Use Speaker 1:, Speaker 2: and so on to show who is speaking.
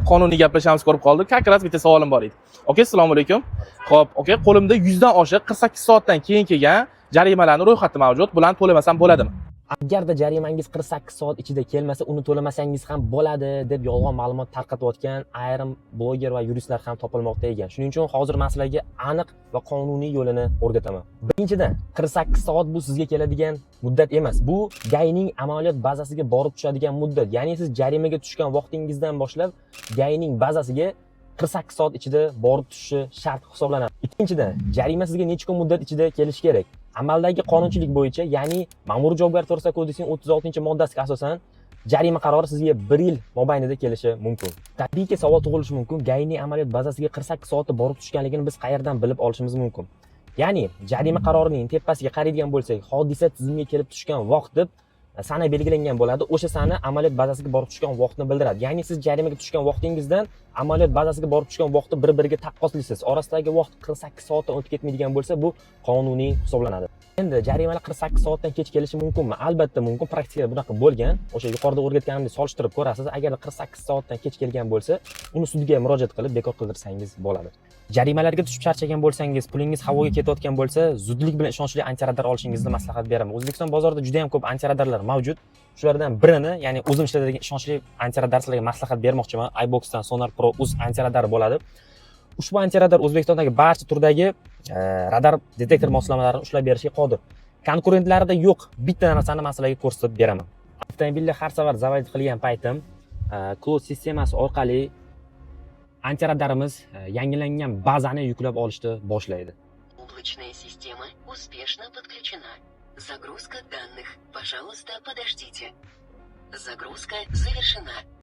Speaker 1: Qonuniy gaplashamiz ko'rib qoldik. Как раз bitta savolim bor edi. Okey, assalomu alaykum. Xo'p, okey, qo'limda 100 dan oshiq 48 soatdan keyin kelgan jarimalarning ro'yxati mavjud. Bularni to'lamasam bo'ladimi?
Speaker 2: Agarda jarimangiz 48 soat ichida kelmasa, uni to'lamasangiz ham bo'ladi deb yolg'on ma'lumot tarqatayotgan ayrim bloger va yuristlar ham topilmoqda ekan. Shuning uchun hozir men sizlarga aniq va qonuniy yo'lini o'rgataman. Birinchidan, 48 soat bu sizga keladigan muddat emas. Bu GAIning amaliyot bazasiga borib tushadigan muddat. Ya'ni siz jarimaga tushgan vaqtingizdan boshlab GAIning bazasiga 48 soat ichida borib tushishi shart hisoblanadi. Ikkinchidan, jarima sizga necha kun muddat ichida kelishi kerak? Amaldagi qonunchilik bo'yicha, ya'ni Ma'muriy javobgarlik to'g'risidagi kodeksning 36-moddasiga asosan jarima qarori sizga 1 yil mobaynida kelishi mumkin. Tabiiyki savol tug'ilishi mumkin, GAIning amaliyot bazasiga 48 soatda borib tushganligini biz qayerdan bilib olishimiz mumkin? Ya'ni jarima qarorining tepasiga qaraydigan bo'lsak, hodisa tizimga kelib tushgan vaqt deb sana belgilangan bo'ladi. O'sha sana amaliyot bazasiga borib tushgan vaqtni bildiradi. Ya'ni siz jarimaga tushgan vaqtingizdan amaliyot bazasiga borib tushgan vaqtni bir-biriga taqqoslaysiz. Orasidagi vaqt 48 soatdan o'tib ketmaydigan bo'lsa, bu qonuniy hisoblanadi. Endi jarimalar 48 soatdan kech kelishi mumkinmi? Albatta mumkin. Praktikada bunaqa bo'lgan. O'sha yuqorida o'rgatganimdek solishtirib ko'rasiz. Agar 48 soatdan kech kelgan bo'lsa, uni sudga murojaat qilib bekor qildirsangiz bo'ladi. Jarimalarga tushib charchagan bo'lsangiz, pulingiz havoga ketayotgan bo'lsa, zudlik bilan ishonchli antiradar olishingizni maslahat beraman. O'zbekiston bozorida juda ham ko'p antiradarlar mavjud. Shulardan birini, ya'ni o'zim ishlatadigan ishonchli antiradar sizlarga maslahat bermoqchiman. iBoxdan Sonar Pro Uz antiradar bo'ladi. Ushbu antiradar O'zbekistondagi barcha turdagi radar detektor moslamalarini ushlab berishga qodir. Konkurentlarida yo'q bitta narsani men sizlarga ko'rsatib beraman. Avtomobilni har safar zavodit qilgan paytim cloud sistemasi orqali antiradarimiz yangilangan bazani yuklab olishni boshlaydi.
Speaker 3: Облачная система успешно подключена. Загрузка данных. Пожалуйста, подождите. Загрузка завершена.